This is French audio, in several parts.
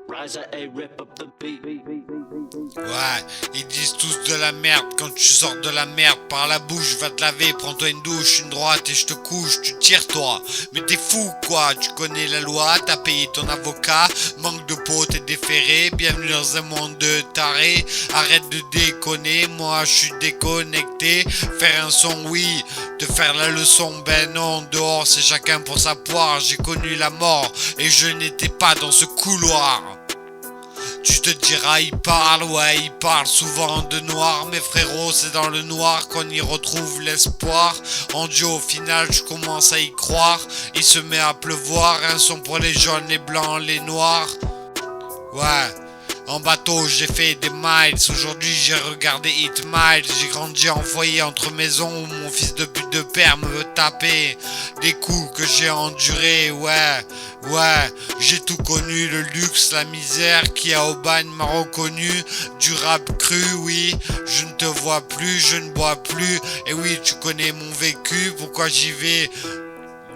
Ouais, ils disent tous de la merde. Quand tu sors de la merde par la bouche, va te laver, prends-toi une douche, une droite et je te couche, tu tires toi. Mais t'es fou quoi, tu connais la loi, t'as payé ton avocat, manque de peau, t'es déféré, bienvenue dans un monde de tarés. Arrête de déconner, moi je suis déconnecté. Faire un son oui, te faire la leçon, ben non, dehors c'est chacun pour sa poire. J'ai connu la mort et je n'étais pas dans ce couloir. Tu te diras, il parle, ouais, il parle souvent de noir. Mais frérot, c'est dans le noir qu'on y retrouve l'espoir. En Dieu, au final, je commence à y croire. Il se met à pleuvoir, un son pour les jaunes, les blancs, les noirs. Ouais. En bateau, j'ai fait des miles. Aujourd'hui, j'ai regardé Hit Miles. J'ai grandi en foyer entre maisons où mon fils de pute de père me veut taper. Des coups que j'ai endurés, ouais. J'ai tout connu, le luxe, la misère. Qui à Aubagne m'a reconnu. Du rap cru, oui. Je ne te vois plus, je ne bois plus. Et oui, tu connais mon vécu. Pourquoi j'y vais?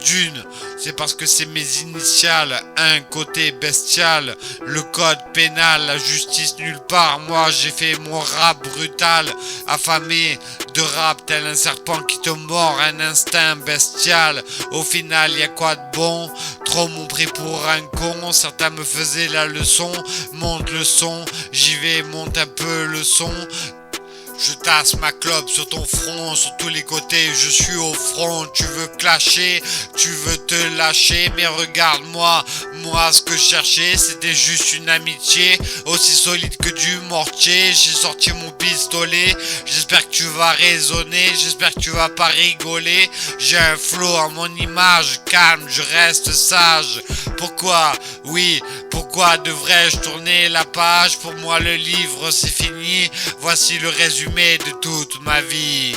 D'une, c'est parce que c'est mes initiales, un côté bestial, le code pénal, la justice nulle part. Moi j'ai fait mon rap brutal, affamé de rap tel un serpent qui te mord, un instinct bestial. Au final y a quoi de bon? Trop m'ont pris pour un con, certains me faisaient la leçon. Monte le son, j'y vais, monte un peu le son. Je tasse ma clope sur ton front, sur tous les côtés, je suis au front. Tu veux clasher, tu veux te lâcher, mais regarde-moi, moi ce que je cherchais c'était juste une amitié, aussi solide que du mortier. J'ai sorti mon pistolet, j'espère que tu vas raisonner, j'espère que tu vas pas rigoler. J'ai un flow à mon image, calme, je reste sage. Pourquoi, oui, pourquoi devrais-je tourner la page? Pour moi le livre c'est fini, voici le résumé de toute ma vie.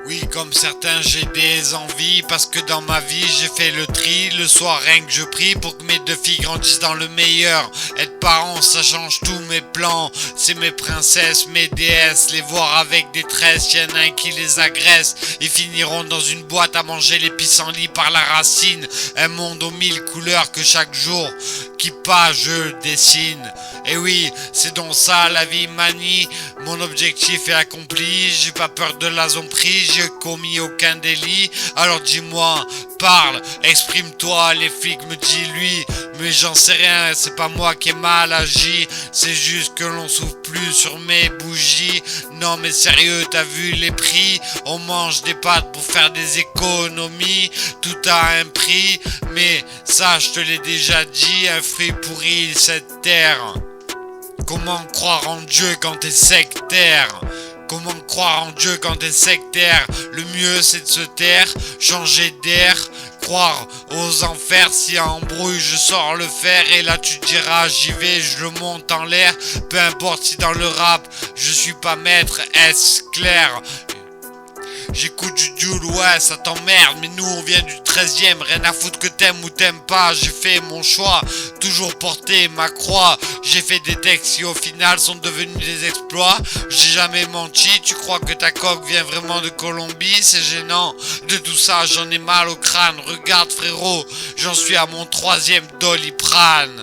Oui, comme certains, j'ai des envies, parce que dans ma vie, j'ai fait le tri. Le soir, rien que je prie pour que mes deux filles grandissent dans le meilleur. Être parent, ça change tous mes plans. C'est mes princesses, mes déesses. Les voir avec des tresses, y'en a un qui les agresse. Ils finiront dans une boîte à manger les pissenlits par la racine. Un monde aux mille couleurs que chaque jour qui passe, je dessine. Et oui, c'est donc ça la vie manie. Mon objectif est accompli. J'ai pas peur de la zombie. J'ai commis aucun délit. Alors dis-moi, parle, exprime-toi. Les flics me disent lui, mais j'en sais rien. C'est pas moi qui ai mal agi. C'est juste que l'on souffle plus sur mes bougies. Non mais sérieux, t'as vu les prix? On mange des pâtes pour faire des économies. Tout a un prix. Mais ça je te l'ai déjà dit. Un fruit pourri cette terre. Comment croire en Dieu quand t'es sectaire? Comment croire en Dieu quand t'es sectaire? Le mieux c'est de se taire, changer d'air, croire aux enfers. Si à embrouille je sors le fer et là tu diras j'y vais, je le monte en l'air. Peu importe si dans le rap je suis pas maître, est-ce clair? J'écoute du Dul, ouais ça t'emmerde, mais nous on vient du 13e, rien à foutre que t'aimes ou t'aimes pas. J'ai fait mon choix, toujours porté ma croix. J'ai fait des textes qui au final sont devenus des exploits. J'ai jamais menti, tu crois que ta coque vient vraiment de Colombie? C'est gênant, de tout ça j'en ai mal au crâne. Regarde frérot, j'en suis à mon 3e Doliprane.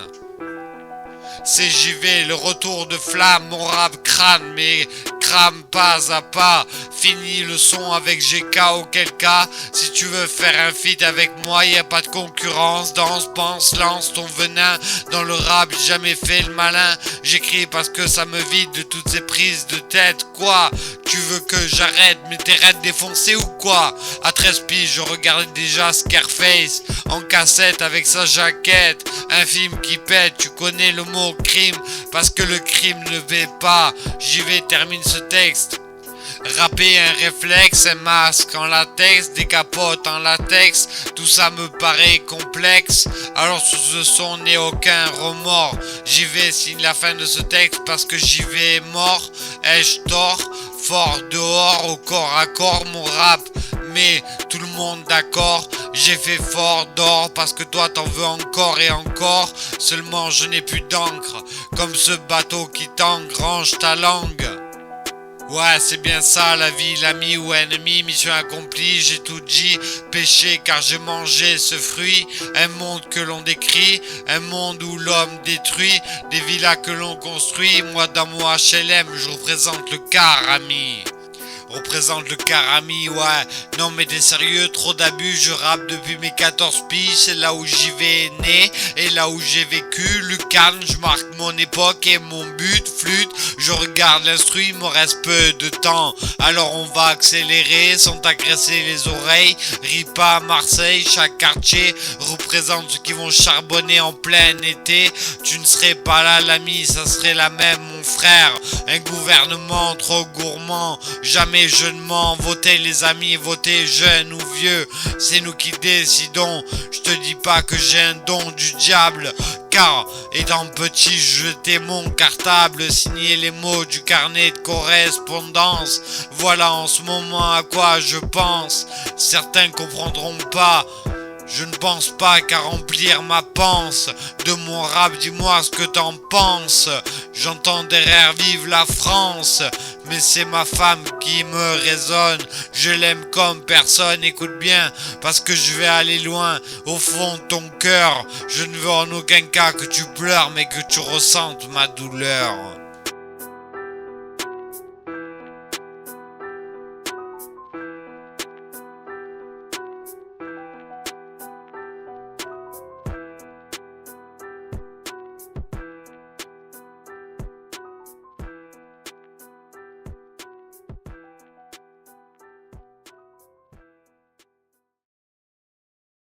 CJV, le retour de flamme, mon rap crâne, mais crame pas à pas. Fini le son avec GK, auquel cas, si tu veux faire un feat avec moi, y a pas de concurrence. Danse, pense, lance ton venin. Dans le rap, j'ai jamais fait le malin. J'écris parce que ça me vide de toutes ces prises de tête. Quoi? Tu veux que j'arrête, mais t'es raide défoncé ou quoi? À 13 piges, je regardais déjà Scarface en cassette avec sa jaquette. Un film qui pète, tu connais le mot crime, parce que le crime ne paie pas. J'y vais, termine ce texte. Rapper un réflexe, un masque en latex, des capotes en latex, tout ça me paraît complexe. Alors sur ce son n'est aucun remords. J'y vais, signe la fin de ce texte parce que j'y vais mort. Ai-je tort? Fort dehors, au corps à corps mon rap. Mais tout le monde d'accord, j'ai fait fort d'or parce que toi t'en veux encore et encore. Seulement je n'ai plus d'encre, comme ce bateau qui t'engrange ta langue. Ouais, c'est bien ça la vie, l'ami ou ennemi, mission accomplie, j'ai tout dit, péché car j'ai mangé ce fruit, un monde que l'on décrit, un monde où l'homme détruit, des villas que l'on construit, moi dans mon HLM, je représente le car, ami. Représente le carami, ouais. Non mais t'es sérieux, trop d'abus, je rappe depuis mes 14 piges, c'est là où j'y vais né, et là où j'ai vécu, Lucarne, je marque mon époque et mon but, flûte, je regarde l'instru, il me reste peu de temps, alors on va accélérer, sans t'agresser les oreilles, Ripa, Marseille, chaque quartier représente ceux qui vont charbonner en plein été, tu ne serais pas là l'ami, ça serait la même mon frère, un gouvernement trop gourmand, jamais jeunement, votez les amis, votez jeunes ou vieux, c'est nous qui décidons, je te dis pas que j'ai un don du diable, car étant petit je jetais mon cartable, signer les mots du carnet de correspondance, voilà en ce moment à quoi je pense, certains comprendront pas, je ne pense pas qu'à remplir ma panse de mon rap, dis-moi ce que t'en penses. J'entends derrière vive la France, mais c'est ma femme qui me résonne. Je l'aime comme personne, écoute bien, parce que je vais aller loin au fond de ton cœur. Je ne veux en aucun cas que tu pleures, mais que tu ressentes ma douleur.